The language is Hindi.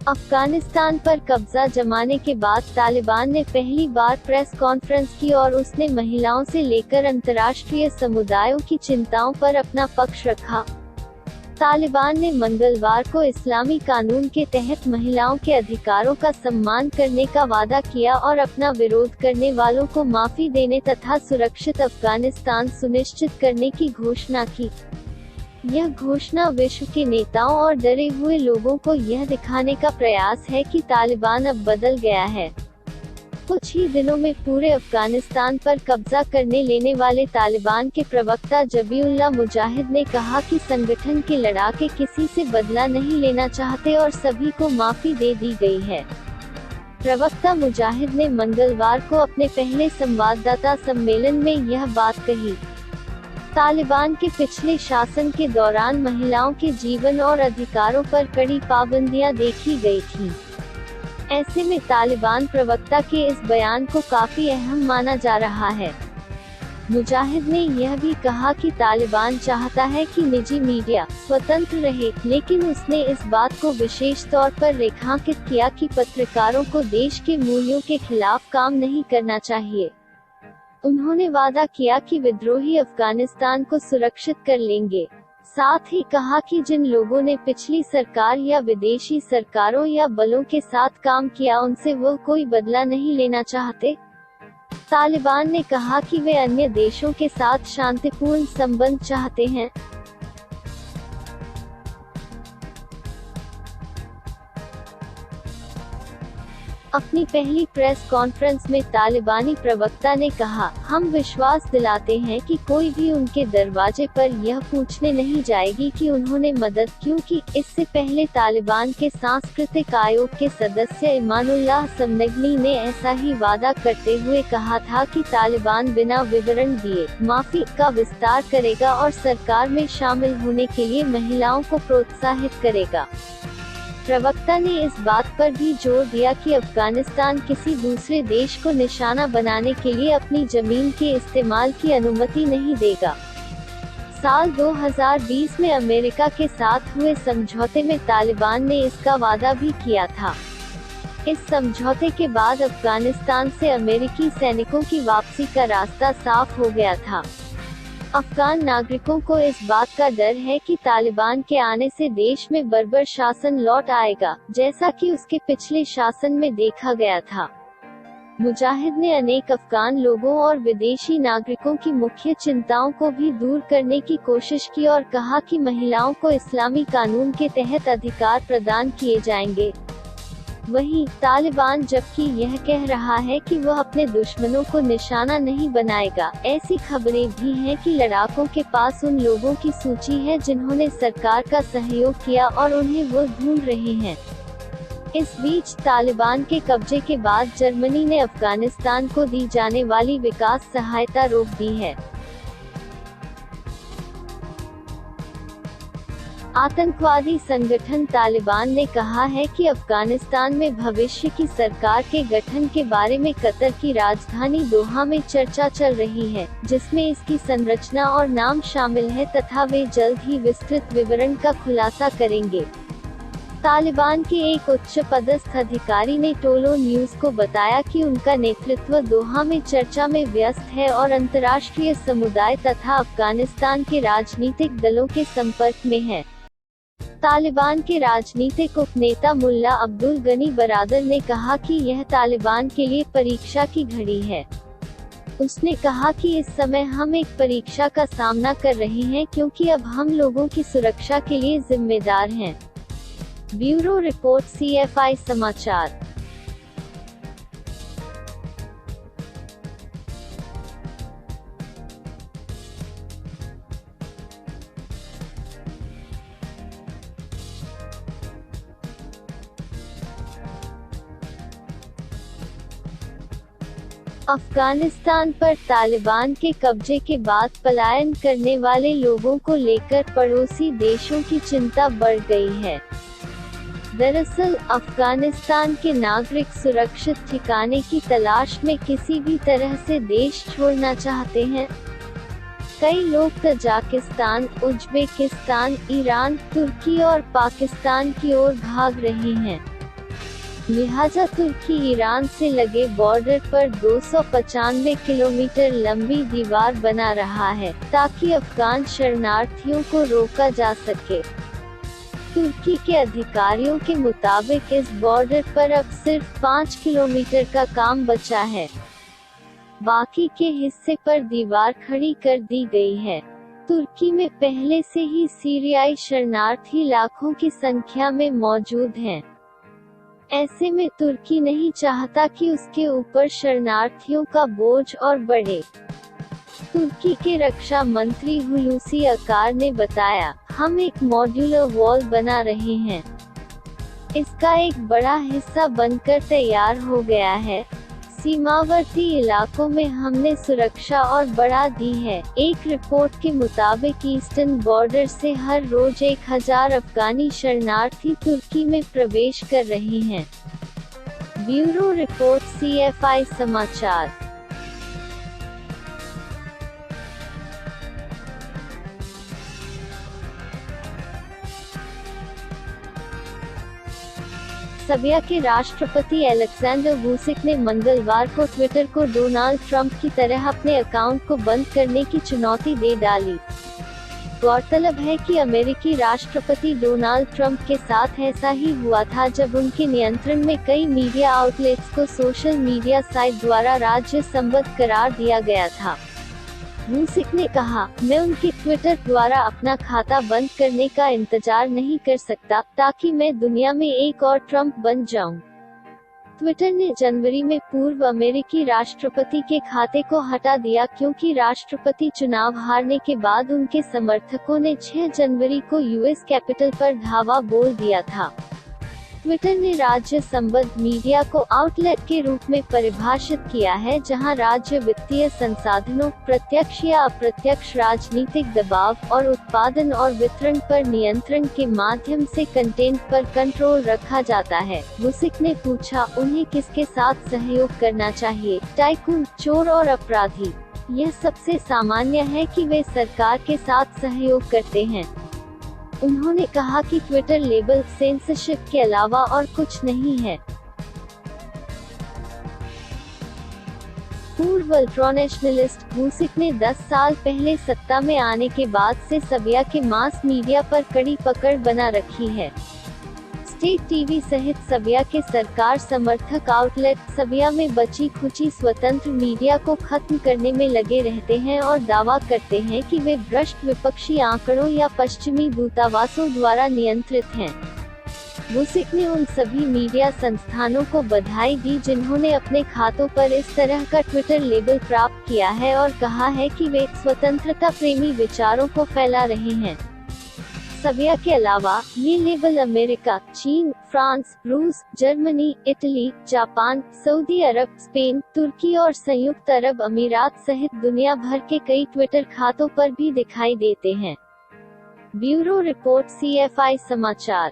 अफगानिस्तान पर कब्जा जमाने के बाद तालिबान ने पहली बार प्रेस कॉन्फ्रेंस की और उसने महिलाओं से लेकर अंतर्राष्ट्रीय समुदायों की चिंताओं पर अपना पक्ष रखा। तालिबान ने मंगलवार को इस्लामी कानून के तहत महिलाओं के अधिकारों का सम्मान करने का वादा किया और अपना विरोध करने वालों को माफी देने तथा सुरक्षित अफगानिस्तान सुनिश्चित करने की घोषणा की। यह घोषणा विश्व के नेताओं और डरे हुए लोगों को यह दिखाने का प्रयास है कि तालिबान अब बदल गया है। कुछ ही दिनों में पूरे अफगानिस्तान पर कब्जा करने लेने वाले तालिबान के प्रवक्ता जबीउल्लाह मुजाहिद ने कहा कि संगठन के लड़ाके किसी से बदला नहीं लेना चाहते और सभी को माफी दे दी गई है। प्रवक्ता मुजाहिद ने मंगलवार को अपने पहले संवाददाता सम्मेलन में यह बात कही। तालिबान के पिछले शासन के दौरान महिलाओं के जीवन और अधिकारों पर कड़ी पाबंदियां देखी गई थीं। ऐसे में तालिबान प्रवक्ता के इस बयान को काफी अहम माना जा रहा है। मुजाहिद ने यह भी कहा कि तालिबान चाहता है कि निजी मीडिया स्वतंत्र रहे, लेकिन उसने इस बात को विशेष तौर पर रेखांकित किया कि पत्रकारों को देश के मूल्यों के खिलाफ काम नहीं करना चाहिए। उन्होंने वादा किया कि विद्रोही अफगानिस्तान को सुरक्षित कर लेंगे। साथ ही कहा कि जिन लोगों ने पिछली सरकार या विदेशी सरकारों या बलों के साथ काम किया उनसे वो कोई बदला नहीं लेना चाहते। तालिबान ने कहा कि वे अन्य देशों के साथ शांतिपूर्ण संबंध चाहते हैं। अपनी पहली प्रेस कॉन्फ्रेंस में तालिबानी प्रवक्ता ने कहा, हम विश्वास दिलाते हैं कि कोई भी उनके दरवाजे पर यह पूछने नहीं जाएगी कि उन्होंने मदद क्योंकि इससे पहले तालिबान के सांस्कृतिक आयोग के सदस्य इमानुल्लाह समनगनी ने ऐसा ही वादा करते हुए कहा था कि तालिबान बिना विवरण दिए माफी का विस्तार करेगा और सरकार में शामिल होने के लिए महिलाओं को प्रोत्साहित करेगा। प्रवक्ता ने इस बात पर भी जोर दिया कि अफगानिस्तान किसी दूसरे देश को निशाना बनाने के लिए अपनी जमीन के इस्तेमाल की अनुमति नहीं देगा। साल 2020 में अमेरिका के साथ हुए समझौते में तालिबान ने इसका वादा भी किया था। इस समझौते के बाद अफगानिस्तान से अमेरिकी सैनिकों की वापसी का रास्ता साफ हो गया था। अफगान नागरिकों को इस बात का डर है कि तालिबान के आने से देश में बर्बर शासन लौट आएगा, जैसा कि उसके पिछले शासन में देखा गया था। मुजाहिद ने अनेक अफगान लोगों और विदेशी नागरिकों की मुख्य चिंताओं को भी दूर करने की कोशिश की और कहा कि महिलाओं को इस्लामी कानून के तहत अधिकार प्रदान किए जाएंगे। वहीं तालिबान जबकि यह कह रहा है कि वह अपने दुश्मनों को निशाना नहीं बनाएगा, ऐसी खबरें भी हैं कि लड़ाकों के पास उन लोगों की सूची है जिन्होंने सरकार का सहयोग किया और उन्हें वो ढूंढ रहे हैं। इस बीच तालिबान के कब्जे के बाद जर्मनी ने अफगानिस्तान को दी जाने वाली विकास सहायता रोक दी है। आतंकवादी संगठन तालिबान ने कहा है कि अफगानिस्तान में भविष्य की सरकार के गठन के बारे में कतर की राजधानी दोहा में चर्चा चल रही है, जिसमें इसकी संरचना और नाम शामिल है तथा वे जल्द ही विस्तृत विवरण का खुलासा करेंगे। तालिबान के एक उच्च पदस्थ अधिकारी ने टोलो न्यूज को बताया कि उनका नेतृत्व दोहा में चर्चा में व्यस्त है और अंतर्राष्ट्रीय समुदाय तथा अफगानिस्तान के राजनीतिक दलों के संपर्क में है। तालिबान के राजनीतिक उपनेता मुल्ला अब्दुल गनी बरादर ने कहा कि यह तालिबान के लिए परीक्षा की घड़ी है। उसने कहा कि इस समय हम एक परीक्षा का सामना कर रहे हैं क्योंकि अब हम लोगों की सुरक्षा के लिए जिम्मेदार हैं। ब्यूरो रिपोर्ट CFI समाचार। अफगानिस्तान पर तालिबान के कब्जे के बाद पलायन करने वाले लोगों को लेकर पड़ोसी देशों की चिंता बढ़ गई है। दरअसल अफगानिस्तान के नागरिक सुरक्षित ठिकाने की तलाश में किसी भी तरह से देश छोड़ना चाहते हैं। कई लोग तजाकिस्तान, उज्बेकिस्तान, ईरान, तुर्की और पाकिस्तान की ओर भाग रहे हैं। लिहाजा तुर्की ईरान से लगे बॉर्डर पर 295 किलोमीटर लंबी दीवार बना रहा है, ताकि अफगान शरणार्थियों को रोका जा सके। तुर्की के अधिकारियों के मुताबिक इस बॉर्डर पर अब सिर्फ 5 किलोमीटर का काम बचा है। बाकी के हिस्से पर दीवार खड़ी कर दी गई है। तुर्की में पहले से ही सीरियाई शरणार्थी लाखों की संख्या में मौजूद हैं। ऐसे में तुर्की नहीं चाहता कि उसके ऊपर शरणार्थियों का बोझ और बढ़े। तुर्की के रक्षा मंत्री हुलूसी अकार ने बताया, हम एक मॉड्यूलर वॉल बना रहे हैं। इसका एक बड़ा हिस्सा बनकर तैयार हो गया है। सीमावर्ती इलाकों में हमने सुरक्षा और बढ़ा दी है। एक रिपोर्ट के मुताबिक ईस्टर्न बॉर्डर से हर रोज 1000 अफगानी शरणार्थी तुर्की में प्रवेश कर रहे हैं। ब्यूरो रिपोर्ट CFI समाचार। सर्बिया के राष्ट्रपति अलेक्जेंडर वुसिक ने मंगलवार को ट्विटर को डोनाल्ड ट्रंप की तरह अपने अकाउंट को बंद करने की चुनौती दे डाली। गौरतलब है कि अमेरिकी राष्ट्रपति डोनाल्ड ट्रंप के साथ ऐसा ही हुआ था, जब उनके नियंत्रण में कई मीडिया आउटलेट्स को सोशल मीडिया साइट द्वारा राज्य संबद्ध करार दिया गया था। वुसिक ने कहा, मैं उनके ट्विटर द्वारा अपना खाता बंद करने का इंतजार नहीं कर सकता, ताकि मैं दुनिया में एक और ट्रंप बन जाऊं। ट्विटर ने जनवरी में पूर्व अमेरिकी राष्ट्रपति के खाते को हटा दिया, क्योंकि राष्ट्रपति चुनाव हारने के बाद उनके समर्थकों ने 6 जनवरी को यूएस कैपिटल पर धावा बोल दिया था। ट्विटर ने राज्य संबद्ध मीडिया को आउटलेट के रूप में परिभाषित किया है, जहां राज्य वित्तीय संसाधनों, प्रत्यक्ष या अप्रत्यक्ष राजनीतिक दबाव और उत्पादन और वितरण पर नियंत्रण के माध्यम से कंटेंट पर कंट्रोल रखा जाता है। वुसिक ने पूछा, उन्हें किसके साथ सहयोग करना चाहिए, टाइकून, चोर और अपराधी? यह सबसे सामान्य है कि वे सरकार के साथ सहयोग करते हैं। उन्होंने कहा कि ट्विटर लेबल सेंसरशिप के अलावा और कुछ नहीं है। पूर्व अल्ट्रानेशनलिस्ट वुसिक ने 10 साल पहले सत्ता में आने के बाद से सर्बिया के मास मीडिया पर कड़ी पकड़ बना रखी है। स्टेट टीवी सहित सर्बिया के सरकार समर्थक आउटलेट सर्बिया में बची खुची स्वतंत्र मीडिया को खत्म करने में लगे रहते हैं और दावा करते हैं कि वे भ्रष्ट विपक्षी आंकड़ों या पश्चिमी दूतावासों द्वारा नियंत्रित हैं। वुसिक ने उन सभी मीडिया संस्थानों को बधाई दी जिन्होंने अपने खातों पर इस तरह का ट्विटर लेबल प्राप्त किया है और कहा है कि वे स्वतंत्रता प्रेमी विचारों को फैला रहे हैं। सर्बिया के अलावा ये लेबल अमेरिका, चीन, फ्रांस, रूस, जर्मनी, इटली, जापान, सऊदी अरब, स्पेन, तुर्की और संयुक्त अरब अमीरात सहित दुनिया भर के कई ट्विटर खातों पर भी दिखाई देते हैं। ब्यूरो रिपोर्ट CFI समाचार।